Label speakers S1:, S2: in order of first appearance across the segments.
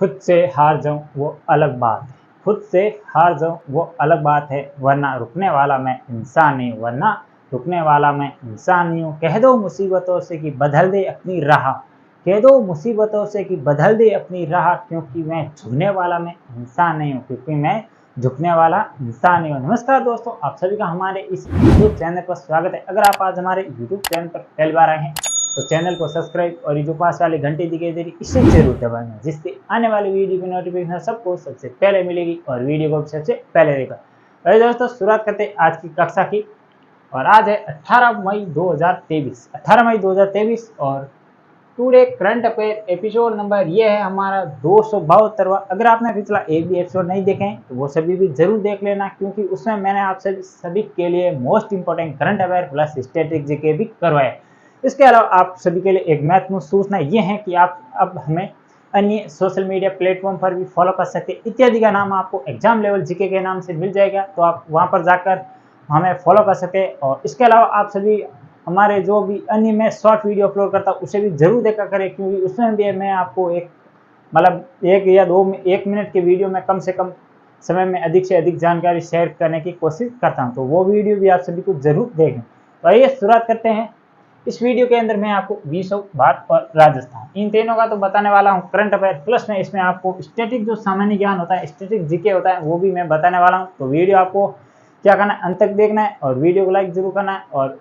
S1: खुद से हार जाऊं वो अलग बात है, खुद से हार जाऊं वो अलग बात है, वरना रुकने वाला मैं इंसान नहीं, वरना रुकने वाला मैं इंसान नहीं हूँ। कह दो मुसीबतों से कि बदल दे अपनी राह, कह दो मुसीबतों से कि बदल दे अपनी राह, क्योंकि मैं झुकने वाला मैं इंसान नहीं हूँ, क्योंकि मैं झुकने वाला इंसान नहीं हूँ। नमस्कार दोस्तों, आप सभी का हमारे इस यूट्यूब चैनल पर स्वागत है। अगर आप आज हमारे यूट्यूब चैनल पर पहली बार आए हैं तो चैनल को सब्सक्राइब और ये जो पास वाली घंटी दिखाई दे रही इसे जरूर दबाना, जिससे आने वाली वीडियो की नोटिफिकेशन सबको सबसे पहले मिलेगी और वीडियो को सबसे पहले देखा। अरे दोस्तों, शुरुआत करते हैं आज की कक्षा की। और आज है 18 मई 2023, 18 मई 2023 और today current affair episode number ये है हमारा 272वां। अगर आपने पिछला एक भी एपिसोड नहीं देखे हैं तो वो सभी भी जरूर देख लेना, क्योंकि उसमें मैंने आप सभी के लिए most important current affair plus statistics GK भी करवाए। इसके अलावा आप सभी के लिए एक महत्वपूर्ण सूचना ये है कि आप अब हमें अन्य सोशल मीडिया प्लेटफॉर्म पर भी फॉलो कर सकते हैं। इत्यादि का नाम आपको एग्जाम लेवल जीके के नाम से मिल जाएगा, तो आप वहां पर जाकर हमें फॉलो कर सकते हैं। और इसके अलावा आप सभी हमारे जो भी अन्य मैं शॉर्ट वीडियो अपलोड करता हूँ उसे भी जरूर देखा करें, क्योंकि उसमें भी मैं आपको एक या दो एक मिनट के वीडियो में कम से कम समय में अधिक से अधिक जानकारी शेयर करने की कोशिश करता हूँ, तो वो वीडियो भी आप सभी को जरूर देखें। तो आइए शुरुआत करते हैं। इस वीडियो के अंदर मैं आपको विश्व, भारत और राजस्थान इन तीनों का तो बताने वाला हूँ करंट अफेयर, प्लस में इसमें आपको स्टैटिक जो सामान्य ज्ञान होता है, स्टैटिक जीके होता है, वो भी मैं बताने वाला हूँ। तो वीडियो आपको क्या करना है, अंत तक देखना है और वीडियो को लाइक जरूर करना है और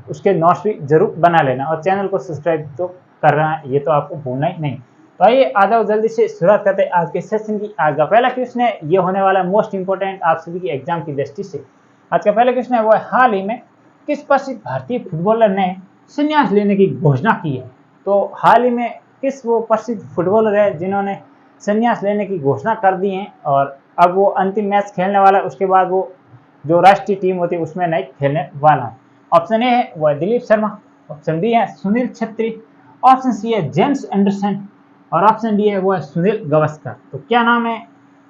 S1: उसके नोट्स भी जरूर बना लेना और चैनल को सब्सक्राइब तो करना है, ये तो आपको भूलना ही नहीं। तो आइए आ जाओ जल्दी से शुरुआत करते हैं आज के सेशन की। आज का पहला क्वेश्चन है, ये होने वाला है मोस्ट इंपोर्टेंट आप सभी की एग्जाम की दृष्टि से। आज का पहला क्वेश्चन है वो है, हाल ही में किस प्रसिद्ध भारतीय फुटबॉलर ने संन्यास लेने की घोषणा की है। तो हाल ही में किस वो प्रसिद्ध फुटबॉलर है जिन्होंने संन्यास लेने की घोषणा कर दी है और अब वो अंतिम मैच खेलने वाला है, उसके बाद वो जो राष्ट्रीय टीम होती है उसमें नहीं खेलने वाला है। ऑप्शन ए है वो है दिलीप शर्मा, ऑप्शन बी है सुनील छेत्री, ऑप्शन सी है जेम्स एंडरसन और ऑप्शन डी है वो है सुनील गावस्कर। तो क्या नाम है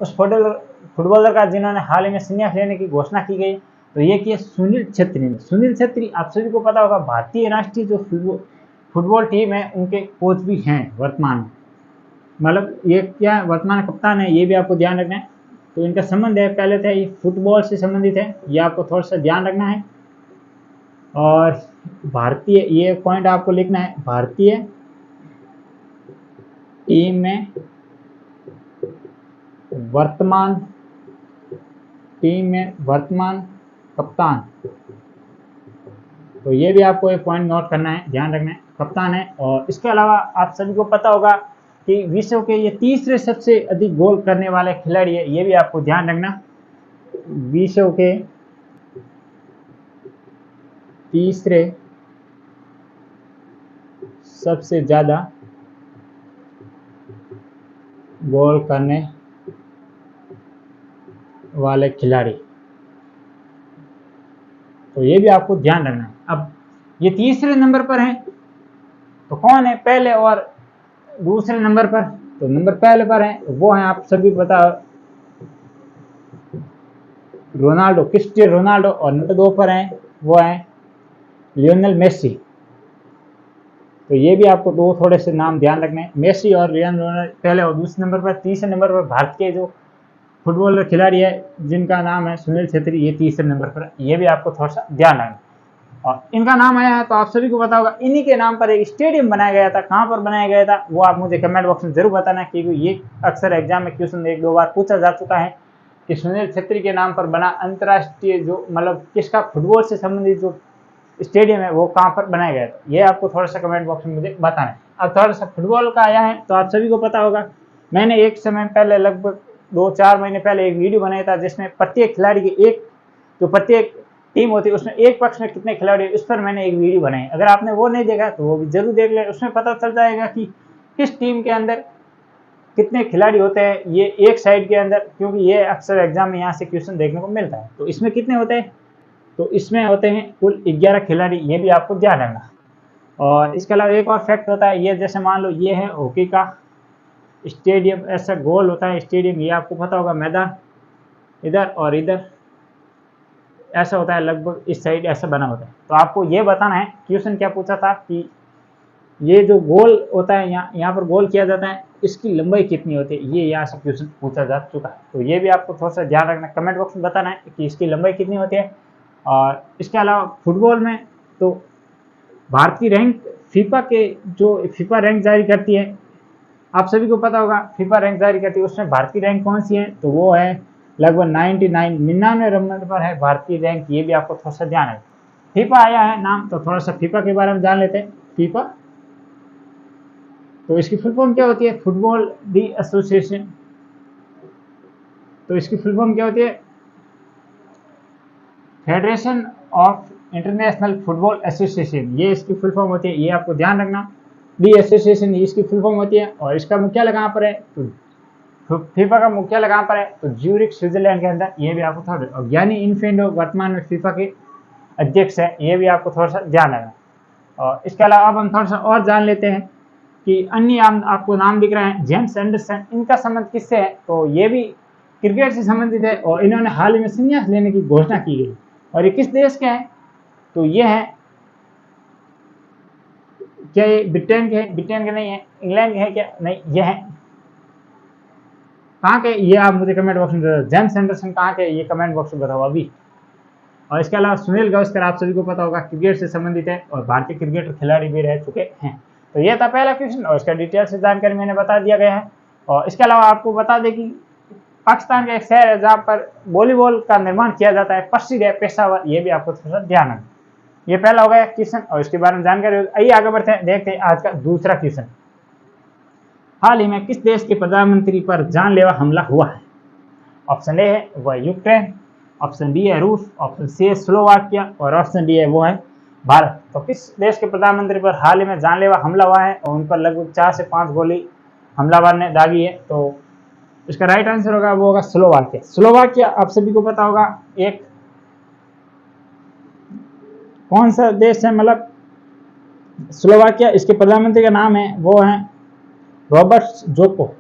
S1: उस फुटबॉलर का जिन्होंने हाल ही में संन्यास लेने की घोषणा की गई? तो ये किया सुनील छेत्री ने। सुनील छेत्री आप सभी को पता होगा भारतीय राष्ट्रीय जो फुटबॉल टीम है उनके कोच भी हैं वर्तमान में, मतलब ये क्या वर्तमान कप्तान है, ये भी आपको ध्यान रखना है। तो इनका संबंध है, पहले था ये फुटबॉल से संबंधित है, ये आपको थोड़ा सा ध्यान रखना है। और भारतीय, ये पॉइंट आपको लिखना है, भारतीय टीम में वर्तमान कप्तान। तो ये भी आपको एक पॉइंट नोट करना है, ध्यान रखना है, कप्तान है। और इसके अलावा आप सभी को पता होगा कि विश्व के ये तीसरे सबसे अधिक गोल करने वाले खिलाड़ी है, ये भी आपको ध्यान रखना। विश्व के तीसरे सबसे ज्यादा गोल करने वाले खिलाड़ी, तो ये भी आपको ध्यान रखना है। अब ये तीसरे नंबर पर हैं, तो कौन है पहले और दूसरे नंबर पर? तो नंबर पहले पर है वो है आप सभी पता रोनाल्डो, क्रिस्टियानो रोनाल्डो, और नंबर 2 पर है वो है लियोनेल मेसी। तो ये भी आपको दो थोड़े से नाम ध्यान रखने हैं, मेसी और लियोनेल रोनाल्डो पहले और दूसरे नंबर पर। तीसरे नंबर पर भारत के जो फुटबॉलर खिलाड़ी है जिनका नाम है सुनील छेत्री, ये तीसरे नंबर पर, ये भी आपको थोड़ा सा ध्यान रखना। और इनका नाम आया है तो आप सभी को पता होगा, इन्हीं के नाम पर एक स्टेडियम बनाया गया था। कहाँ पर बनाया गया था वो आप मुझे कमेंट बॉक्स में जरूर बताना, क्योंकि ये अक्सर एग्जाम में क्वेश्चन एक दो बार पूछा जा चुका है कि सुनील छेत्री के नाम पर बना अंतर्राष्ट्रीय जो मतलब किसका फुटबॉल से संबंधित जो स्टेडियम है वो कहाँ पर बनाया गया था, ये आपको थोड़ा सा कमेंट बॉक्स में मुझे बताना है। अब थोड़ा सा फुटबॉल का आया है तो आप सभी को पता होगा, मैंने एक समय पहले लगभग 2-4 महीने पहले एक वीडियो बनाया था जिसमें प्रत्येक खिलाड़ी की एक जो प्रत्येक टीम होती है उसमें एक पक्ष में कितने खिलाड़ी है उस पर मैंने एक वीडियो बनाई। अगर आपने वो नहीं देखा तो वो भी जरूर देख ले, उसमें पता चल जाएगा कि किस टीम के अंदर कितने खिलाड़ी होते हैं ये एक साइड के अंदर, क्योंकि ये अक्सर एग्जाम में यहाँ से क्वेश्चन देखने को मिलता है। तो इसमें कितने होते हैं? तो इसमें होते हैं कुल 11 खिलाड़ी, ये भी आपको ध्यान रखना। और इसके अलावा एक और फैक्ट होता है, ये जैसे मान लो ये है हॉकी का स्टेडियम, ऐसा गोल होता है स्टेडियम, ये आपको पता होगा, मैदान इधर और इधर ऐसा होता है, लगभग इस साइड ऐसा बना होता है। तो आपको ये बताना है, क्वेश्चन क्या पूछा था कि ये जो गोल होता है यहाँ पर गोल किया जाता है इसकी लंबाई कितनी होती है, ये यहाँ से क्वेश्चन पूछा जा चुका है। तो ये भी आपको थोड़ा सा ध्यान रखना, कमेंट बॉक्स में बताना है कि इसकी लंबाई कितनी होती है। और इसके अलावा फुटबॉल में तो भारतीय रैंक फीफा के जो फीफा रैंक जारी करती है, आप सभी को पता होगा फीफा रैंक जारी करती है, उसमें भारतीय रैंक कौन सी है, तो वो है लगभग 99 नंबर पर है भारतीय रैंक। ये भी आपको थोड़ा सा ध्यान है। फीफा आया है नाम, तो थोड़ा सा फीफा के बारे में जान लेते हैं। फीफा तो इसकी फुल फॉर्म क्या होती है, फुटबॉल दी एसोसिएशन। तो इसकी फुल फॉर्म क्या होती है, federation of international football association, ये इसकी फुल फॉर्म होती है। ये आपको ध्यान रखना, दी एसोसिएशन इसकी फुल फॉर्म होती है। और इसका मुख्यालय कहाँ पर है, तो फीफा का मुख्यालय कहाँ पर है, तो ज्यूरिख स्विट्जरलैंड के अंदर। ये भी आपको थोड़ा, और गियानी इन्फेंटो वर्तमान में फीफा के अध्यक्ष है, ये भी आपको थोड़ा सा ध्यान रखना। और इसके अलावा अब हम थोड़ा सा और जान लेते हैं कि अन्य आपको नाम दिख रहे हैं, जेम्स एंडरसन, इनका संबंध किससे है, तो ये भी क्रिकेट से संबंधित है और इन्होंने हाल ही में संन्यास लेने की घोषणा की गई। और ये किस देश के हैं, तो ये है, क्या ये ब्रिटेन के हैं, ब्रिटेन के नहीं है, इंग्लैंड के हैं क्या, नहीं, ये है कहाँ के, ये आप मुझे कमेंट बॉक्स में बताओ, जेम्स एंडरसन कहाँ के, ये कमेंट बॉक्स में बताओ अभी। और इसके अलावा सुनील गावस्कर आप सभी को पता होगा क्रिकेट से संबंधित है और भारतीय क्रिकेटर खिलाड़ी भी रह चुके हैं। तो ये था पहला क्वेश्चन और इसका डिटेल से जानकारी मैंने बता दिया गया है। और इसके अलावा आपको बता दें कि पाकिस्तान का एक शहर है जहाँ पर वॉलीबॉल का निर्माण किया जाता है, प्रसिद्ध है पेशावर, ये भी आपको थोड़ा सा ध्यान रखना। ये पहला हो गया क्वेश्चन और इसके बारे में जानकारी। आइए आगे बढ़ते हैं, देखते हैं आज का दूसरा क्वेश्चन। हाल ही में किस देश के प्रधानमंत्री पर जानलेवा हमला हुआ है, ऑप्शन ए है वह यूक्रेन, ऑप्शन बी है रूस, ऑप्शन सी है स्लोवाकिया और ऑप्शन डी है वो है भारत। तो किस देश के प्रधानमंत्री पर हाल ही में जानलेवा हमला हुआ है और उन पर लगभग 4 से 5 गोली हमलावर ने दागी है, तो इसका राइट आंसर होगा वो होगा स्लोवाकिया। स्लोवाकिया आप सभी को पता होगा एक कौन सा देश है, मतलब स्लोवाकिया, इसके प्रधानमंत्री का नाम है वो है रॉबर्ट्स जोको,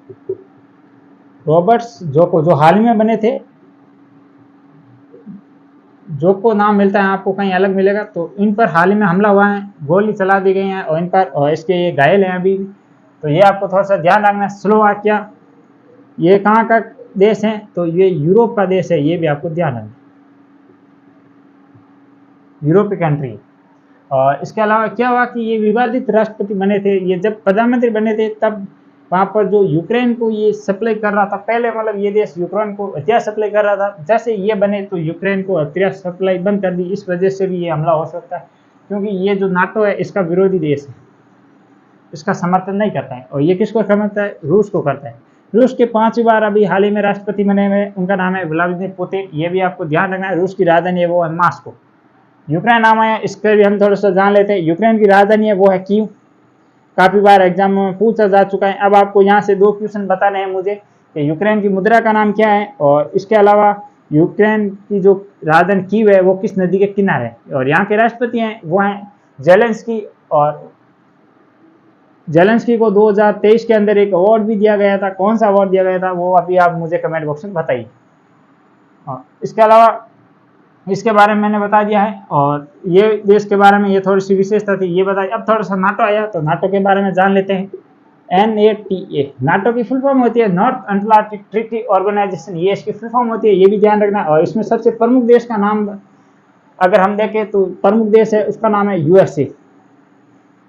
S1: जो हाल ही में बने थे। जोको नाम मिलता है आपको, कहीं अलग मिलेगा। तो इन पर हाल ही में हमला हुआ है, गोली चला दी गई है और इन पर, और इसके ये घायल हैं अभी। तो ये आपको थोड़ा सा ध्यान रखना है। स्लोवाकिया ये कहाँ का देश है, तो ये यूरोप का देश है, ये भी आपको ध्यान रखना, यूरोपीय कंट्री। और इसके अलावा क्या हुआ कि ये विवादित राष्ट्रपति बने थे, ये जब प्रधानमंत्री बने थे तब वहाँ पर जो यूक्रेन को ये सप्लाई कर रहा था, पहले मतलब ये देश यूक्रेन को हथियार सप्लाई कर रहा था, जैसे ये बने तो यूक्रेन को हथियार सप्लाई बंद कर दी। इस वजह से भी ये हमला हो सकता है, क्योंकि ये जो नाटो है इसका विरोधी देश है, इसका समर्थन नहीं करता है। और ये किसको समर्थन है, रूस को करता है। रूस के 5वीं बार अभी हाल ही में राष्ट्रपति बने हुए, उनका नाम है व्लादिमीर पुतिन, ये भी आपको ध्यान रखना है। रूस की राजधानी है वो है मॉस्को। यूक्रेन नाम है, इसका भी हम थोड़ा सा जान लेते हैं। यूक्रेन की राजधानी है वो है कीव, काफ़ी बार एग्जाम में पूछा जा चुका है। अब आपको यहाँ से 2 क्वेश्चन बताने हैं मुझे कि यूक्रेन की मुद्रा का नाम क्या है, और इसके अलावा यूक्रेन की जो राजधानी कीव है वो किस नदी के किनारे है, और यहाँ के राष्ट्रपति हैं वो हैं जेलेंस्की। और जेलेंस्की को 2023 के अंदर एक अवार्ड भी दिया गया था, कौन सा अवार्ड दिया गया था वो अभी आप मुझे कमेंट बॉक्स में बताइए। इसके अलावा इसके बारे में मैंने बता दिया है, और ये देश के बारे में ये थोड़ी सी विशेषता थी ये बताई। अब थोड़ा सा नाटो आया, तो नाटो के बारे में जान लेते हैं। NATO, नाटो की फुल फॉर्म होती है नॉर्थ अटलांटिक ट्रीटी ऑर्गेनाइजेशन, ये इसकी फुल फॉर्म होती है, ये भी ध्यान रखना। और इसमें सबसे प्रमुख देश का नाम अगर हम देखें तो प्रमुख देश है उसका नाम है USA,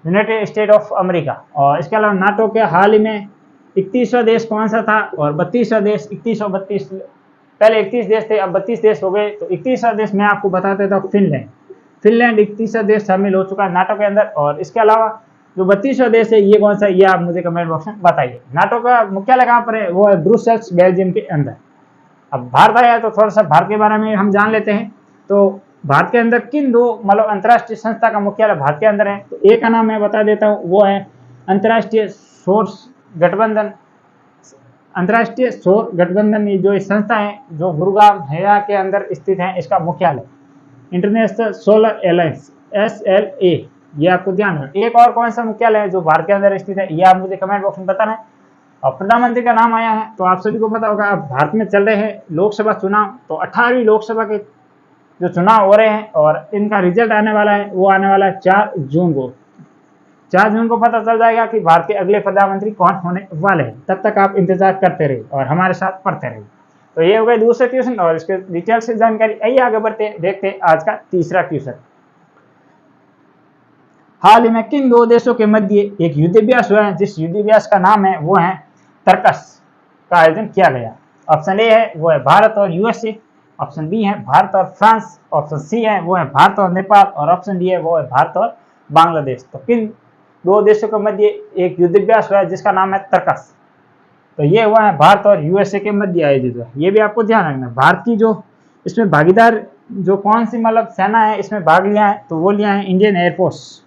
S1: United state of America. और इसके अलावा नाटो के हाल ही में 31वां देश कौन सा था, और 32वां देश, 31 और 32, पहले 31 देश थे अब 32 देश हो गए। तो 31वां देश मैं आपको बता देता हूँ, फिनलैंड 31वां देश शामिल हो चुका है नाटो के अंदर। और इसके अलावा जो 32वां देश है ये कौन सा, ये आप मुझे कमेंट बॉक्स में बताइए। नाटो का मुख्यालय कहाँ पर है, वो है ब्रुसेल्स, बेल्जियम के अंदर। अब भारत आया तो थोड़ा सा भारत के बारे में हम जान लेते हैं। तो भारत के अंदर किन 2 मतलब अंतर्राष्ट्रीय संस्था का मुख्यालय भारत के अंदर है, तो एक का नाम मैं बता देता हूँ वो है अंतर्राष्ट्रीय सौर गठबंधन। अंतर्राष्ट्रीय सौर गठबंधन ये जो संस्था है जो गुरुग्राम हरियाणा के अंदर स्थित है, इसका मुख्यालय इंटरनेशनल सोलर अलायंस SLA, ये आपको ध्यान रखना। एक और कौन सा मुख्यालय है जो भारत के अंदर स्थित है, ये आप मुझे कमेंट बॉक्स में बताना है। और प्रधानमंत्री का नाम आया है, तो आप सभी को पता होगा अब भारत में चल रहे हैं लोकसभा चुनाव, तो 18वीं लोकसभा के जो चुनाव हो रहे हैं और इनका रिजल्ट आने वाला है वो आने वाला है 4 जून को। 4 जून को पता चल जाएगा कि भारत के अगले प्रधानमंत्री कौन होने वाले हैं। तब तक आप इंतजार करते रहिए और हमारे साथ पढ़ते रहिए। तो ये हो गए दूसरे क्वेश्चन और इसके डिटेल से जानकारी। आइए आगे बढ़ते देखते आज का तीसरा क्वेश्चन। हाल ही में किन दो देशों के मध्य एक युद्धाभ्यास हुआ है, जिस युद्धाभ्यास का नाम है वो है तरकस का आयोजन किया गया। ऑप्शन ए है वो है भारत और यूएसए, ऑप्शन बी है भारत और फ्रांस, ऑप्शन सी है वो है भारत और नेपाल और ऑप्शन डी है वो है भारत और बांग्लादेश। तो किन दो देशों के मध्य एक युद्धाभ्यास हुआ है जिसका नाम है तरकस? तो ये हुआ है भारत और यूएसए के मध्य आयोजित हुआ। ये भी आपको ध्यान रखना, भारत की जो इसमें भागीदार जो कौन सी मतलब सेना है इसमें भाग लिया है, तो वो लिया है Indian air force,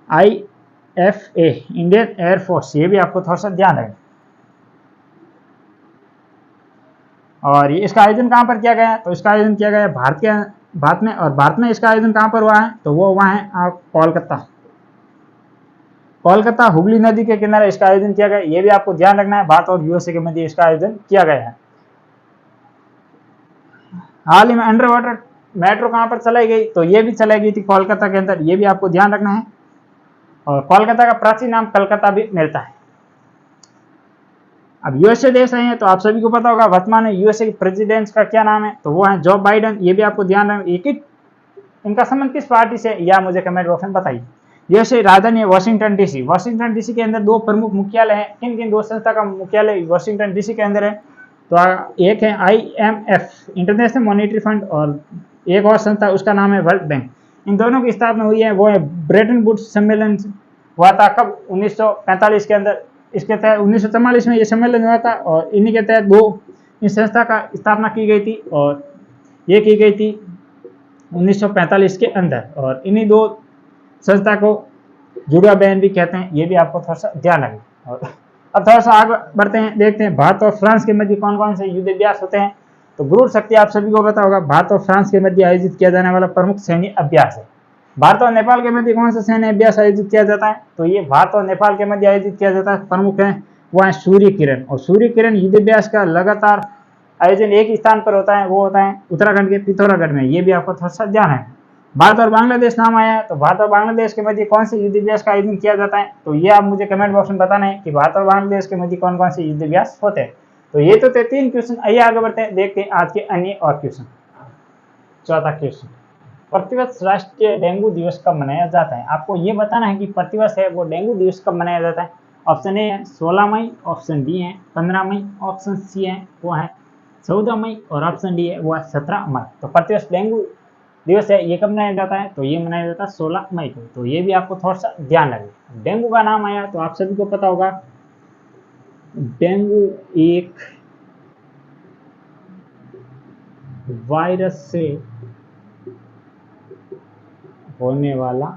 S1: IFA, Indian air force. ये भी आपको थोड़ा सा ध्यान रखना। और ये इसका आयोजन कहाँ पर किया गया है? तो इसका आयोजन किया गया है भारत में। और भारत में इसका आयोजन कहाँ पर हुआ है? तो वो हुआ है कोलकाता हुगली नदी के किनारे इसका आयोजन किया गया। ये भी आपको ध्यान रखना है, भारत और यूएसए के मध्य इसका आयोजन किया गया है। हाल ही में अंडर वाटर मेट्रो कहाँ पर चलाई गई? तो ये भी चलाई गई थी कोलकाता के अंदर। ये भी आपको ध्यान रखना है। और कोलकाता का प्राचीन नाम कलकत्ता भी मिलता है। अब यूएसए देश है तो आप सभी को पता होगा वर्तमान में यूएसए के प्रेसिडेंट का क्या नाम है? तो वो है जो बाइडेन। ये भी आपको ध्यान रखना। इनका संबंध किस पार्टी से, या मुझे कमेंट बॉक्स में बताइए। यूएसए राजधानी है वाशिंगटन डीसी। वाशिंगटन डीसी के अंदर दो प्रमुख मुख्यालय हैं। किन किन दो संस्था का मुख्यालय वाशिंगटन डीसी के अंदर है? तो एक है IMF, इंटरनेशनल मॉनेटरी फंड, और एक और संस्था उसका नाम है वर्ल्ड बैंक। इन दोनों की स्थापना हुई है वो है ब्रेटन वुड्स सम्मेलन हुआ था कब? 1945 के अंदर। इसके तहत 1944 में ये सम्मेलन हुआ था और इन्हीं के तहत इस संस्था का स्थापना की गई थी और ये की गई थी 1945 के अंदर। और इन्हीं दो संस्था को जुड़ा बहन भी कहते हैं। ये भी आपको थोड़ा सा ध्यान रखें। और अब थोड़ा सा आगे बढ़ते हैं, देखते हैं भारत और फ्रांस के मध्य कौन कौन से युद्धाभ्यास होते हैं। तो गरुड़ शक्ति आप सभी को पता होगा भारत और फ्रांस के मध्य आयोजित किया जाने वाला प्रमुख सैन्य अभ्यास है। भारत और नेपाल के मध्य कौन सा सैन्य अभ्यास आयोजित किया जाता है? तो ये भारत और नेपाल के मध्य आयोजित किया जाता है। प्रमुख है वो है सूर्य किरण। और सूर्य किरण युद्धाभ्यास का लगातार आयोजन एक स्थान पर होता है, वो होता है उत्तराखंड के पिथौरागढ़ में। ये भी आपको थोड़ा सा ध्यान है। भारत और बांग्लादेश नाम आया है, तो भारत और बांग्लादेश के मध्य कौन से युद्धाभ्यास का आयोजन किया जाता है? तो ये आप मुझे कमेंट बॉक्स में बताना है कि भारत और बांग्लादेश के मध्य कौन कौन से युद्धाभ्यास होते हैं। तो ये तो थे 3 क्वेश्चन। आइए आगे बढ़ते हैं, देखते हैं आज के अन्य और क्वेश्चन। चौथा क्वेश्चन, प्रतिवर्ष राष्ट्रीय डेंगू दिवस कब मनाया जाता है? आपको ये बताना है कि प्रतिवर्ष है वो डेंगू दिवस कब मनाया जाता है। ऑप्शन ए है 16 मई, ऑप्शन बी है 15 मई, ऑप्शन सी है वो है 14 मई और ऑप्शन डी है वो है 17 मई। तो प्रतिवर्ष डेंगू दिवस है ये कब मनाया जाता है? तो ये मनाया जाता है 16 मई को। तो ये भी आपको थोड़ा सा ध्यान रखें। डेंगू का नाम आया तो आप सभी को पता होगा डेंगू एक वायरस से होने वाला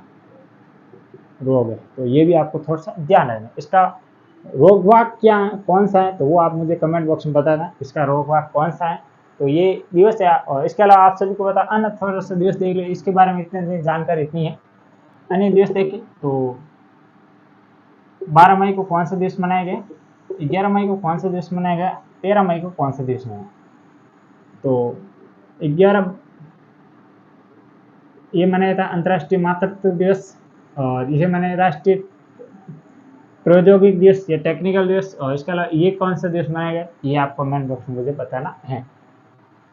S1: रोग है। तो ये भी आपको थोड़ा सा ध्यान रखना। इसका रोगवाक क्या कौन सा है? तो वो आप मुझे कमेंट बॉक्स में बताना इसका रोगवाक कौन सा है। तो ये दिवस है। और इसके अलावा आप सभी को पता अन्य थोड़ा सा दिवस देख लो, इसके बारे में इतने जानकारी इतनी है। अन्य दिवस देखें तो 12 मई को कौन सा दिवस मनाया गया, 11 मई को कौन सा दिवस मनाया गया, 13 मई को कौन सा दिवस मनाया। तो 11 ये मनाया था अंतर्राष्ट्रीय मातृत्व दिवस, और इसे मनाया राष्ट्रीय प्रौद्योगिक दिवस या टेक्निकल दिवस। और इसके अलावा ये कौन सा दिवस मनाया गया ये आप कमेंट बॉक्स में मुझे बताना है।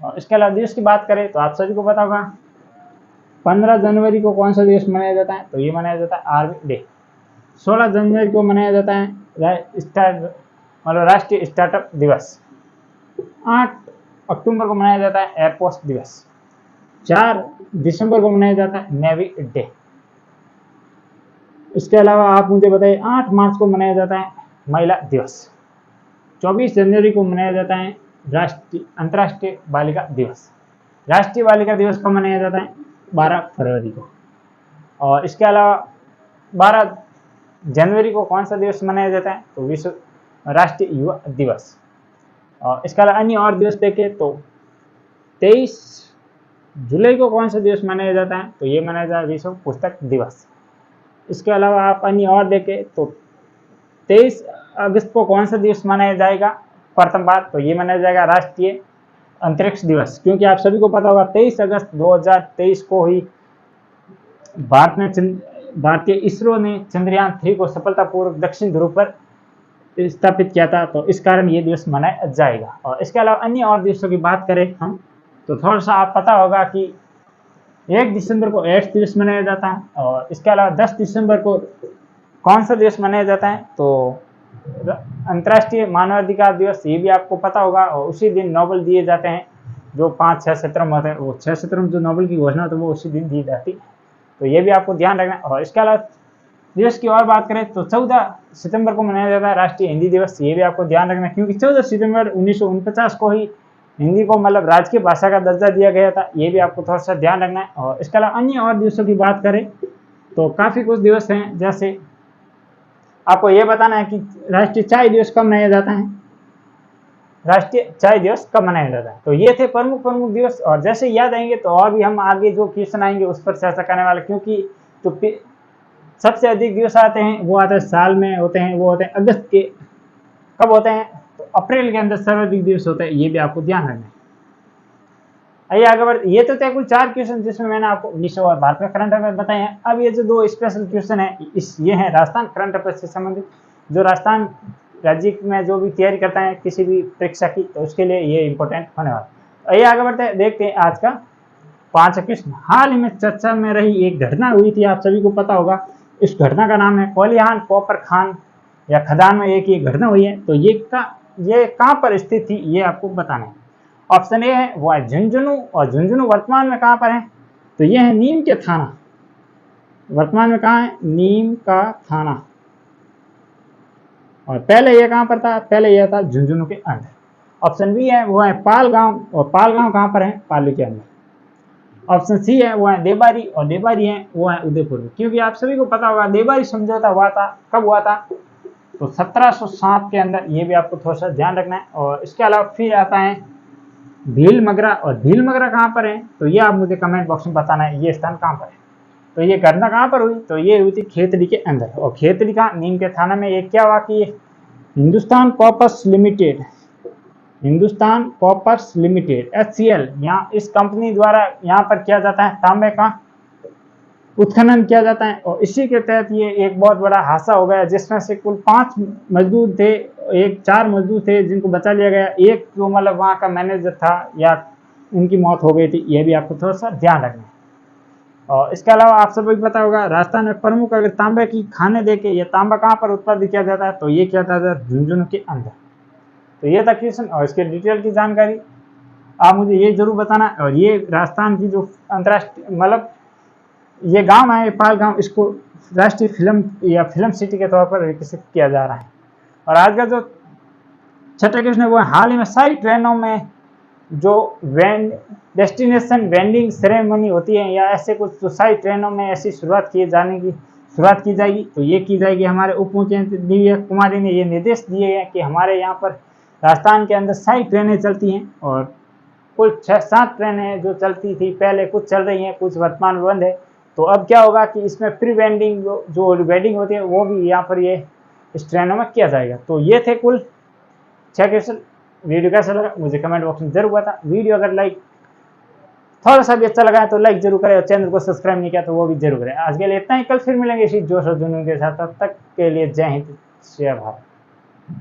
S1: और इसके अलावा दिवस की बात करें तो आप सभी को पता होगा 15 जनवरी को कौन सा दिवस मनाया जाता है? तो ये मनाया जाता है आर्मी डे। 16 जनवरी को मनाया जाता है राष्ट्रीय स्टार्टअप दिवस। 8 अक्टूबर को मनाया जाता है एयरफोर्स दिवस। 4 दिसंबर को मनाया जाता है नेवी डे। इसके अलावा आप मुझे बताइए 8 मार्च को मनाया जाता है महिला दिवस। 24 जनवरी को मनाया जाता है अंतर्राष्ट्रीय बालिका दिवस। राष्ट्रीय बालिका दिवस कब मनाया जाता है? 12 फरवरी को। और इसके अलावा 12 जनवरी को कौन सा दिवस मनाया जाता है? तो विश्व राष्ट्रीय युवा दिवस। और इसके अलावा अन्य और दिवस देखें तो 23 जुलाई को कौन सा दिवस मनाया जाता है? तो ये मनाया जाता है विश्व पुस्तक दिवस। इसके अलावा आप अन्य और देखें तो 23 अगस्त को कौन सा दिवस मनाया जाएगा प्रथम बार? तो ये मनाया जाएगा राष्ट्रीय अंतरिक्ष दिवस। क्योंकि आप सभी को पता होगा 23 अगस्त 2023 को ही भारत ने भारतीय इसरो ने चंद्रयान 3 को सफलतापूर्वक दक्षिण ध्रुव पर स्थापित किया था, तो इस कारण ये दिवस मनाया जाएगा। और इसके अलावा अन्य और दिवसों की बात करें हम, तो थोड़ा सा आप पता होगा कि 1 दिसंबर को एड्स दिवस मनाया जाता है, और इसके अलावा 10 दिसंबर को कौन सा दिवस मनाया जाता है, तो अंतर्राष्ट्रीय मानवाधिकार दिवस, ये भी आपको पता होगा। और उसी दिन नोबेल दिए जाते हैं, जो 5-6 सितंबर में होते हैं, वो 6 सितंबर जो नोबेल की घोषणा तो वो उसी दिन दी जाती है, तो ये भी आपको ध्यान रखना है। और इसके अलावा दिवस की और बात करें तो 14 सितंबर को मनाया जाता है राष्ट्रीय हिंदी दिवस, ये भी आपको ध्यान रखना है, क्योंकि 14 सितंबर 1949 को ही हिंदी को मतलब राजकीय भाषा का दर्जा दिया गया था, ये भी आपको थोड़ा सा ध्यान रखना है। और इसके अलावा अन्य और दिवसों की बात करें तो काफ़ी कुछ दिवस हैं, जैसे आपको ये बताना है कि राष्ट्रीय चाय दिवस कब मनाया जाता है, राष्ट्रीय चाय दिवस कब मनाया जाता है। तो ये थे प्रमुख दिवस, और जैसे याद आएंगे तो और भी हम आगे जो क्वेश्चन आएंगे उस पर चर्चा करने वाले, क्योंकि जो सबसे अधिक दिवस आते हैं वो आते हैं साल में होते हैं, वो होते हैं अगस्त के, कब होते हैं, तो अप्रैल के अंदर सर्वाधिक दिवस होते हैं, ये भी आपको ध्यान रखना है। आइए आगे बढ़ते, ये तो थे कुल 4 क्वेश्चन जिसमें मैंने आपको विश्व और भारत में करंट अफेयर बताए हैं। अब ये जो 2 स्पेशल क्वेश्चन है, ये हैं राजस्थान करंट अफेयर से संबंधित, जो राजस्थान राज्य में जो भी तैयारी करता है किसी भी परीक्षा की, तो उसके लिए ये इंपॉर्टेंट होने वाला है। आइए आगे बढ़ते हैं, देखते हैं आज का 5 क्वेश्चन। हाल ही में चर्चा में रही एक घटना हुई थी, आप सभी को पता होगा, इस घटना का नाम है कोलिहान कॉपर खान या खदान में एक ये घटना हुई है, तो ये कहाँ पर स्थित थी, ये आपको बताना है। ऑप्शन ए है वो है झुंझुनू, और झुंझुनू वर्तमान में कहाँ पर है, तो ये है नीम के थाना, वर्तमान में कहाँ है, नीम का थाना। और पहले ये कहाँ पर था, पहले यह था झुंझुनू के अंदर। ऑप्शन बी है वो है पालगांव, और पालगांव कहाँ पर है, पाली के अंदर। ऑप्शन सी है वो है देबारी, और देबारी है वो है उदयपुर में, क्योंकि आप सभी को पता होगा देबारी समझौता हुआ था, कब हुआ था, तो 1707 के अंदर, ये भी आपको थोड़ा सा ध्यान रखना है। और इसके अलावा फिर आता है भील मगरा, और भील मगरा कहाँ पर है, तो ये आप मुझे कमेंट बॉक्स में बताना है ये स्थान कहाँ पर है। तो ये घटना कहाँ पर हुई, तो ये हुई थी खेतड़ी के अंदर, और खेतड़ी का नीम के थाना में। ये क्या हुआ कि Hindustan coppers limited, Hindustan coppers limited HCL, यहाँ इस कंपनी द्वारा यहाँ पर किया जाता है तांबे का उत्खनन किया जाता है, और इसी के तहत ये एक बहुत बड़ा हादसा हो गया, जिसमें से कुल 5 मजदूर थे, 4 मजदूर थे जिनको बचा लिया गया, एक जो मतलब वहाँ का मैनेजर था या उनकी मौत हो गई थी, ये भी आपको थोड़ा सा ध्यान रखना है। और इसके अलावा आप सभी को पता होगा राजस्थान में प्रमुख अगर तांबे की खाने देखे, ये तांबा कहाँ पर उत्पादन किया जाता है, तो ये किया जाता है झुंझुनू के अंदर। तो ये था क्वेश्चन, और इसके डिटेल की जानकारी आप मुझे ये जरूर बताना। और ये राजस्थान की जो अंतर्राष्ट्रीय मतलब ये गांव है पाल गांव, इसको राष्ट्रीय फिल्म या फिल्म सिटी के तौर पर विकसित किया जा रहा है। और आज का जो 6ठा क्वेश्चन है वो हाल ही में सारी ट्रेनों में जो डेस्टिनेशन वेंडिंग सेरेमनी होती है, या ऐसे कुछ तो सारी ट्रेनों में ऐसी शुरुआत की जाएगी, तो ये की जाएगी। हमारे उप मुख्यमंत्री दिव्या कुमारी ने ये निर्देश दिए हैं कि हमारे यहाँ पर राजस्थान के अंदर सारी ट्रेनें चलती हैं, और कुल 6-7 ट्रेनें जो चलती थी पहले, कुछ चल रही हैं, कुछ वर्तमान में बंद है। तो अब क्या होगा कि इसमें प्री वेंडिंग जो वेडिंग होती है वो भी यहाँ पर ये इस ट्रेनों में किया जाएगा। तो ये थे कुल 6 क्वेश्चन। वीडियो कैसा लगा मुझे कमेंट बॉक्स में जरूर बता। वीडियो अगर थोड़ा सा भी अच्छा लगा है तो लाइक जरूर करें, और चैनल को सब्सक्राइब नहीं किया तो वो भी जरूर करें। आज के लिए इतना ही, कल फिर मिलेंगे इसी जोश और जुनून के साथ। तब तक के लिए जय हिंद, जय भारत।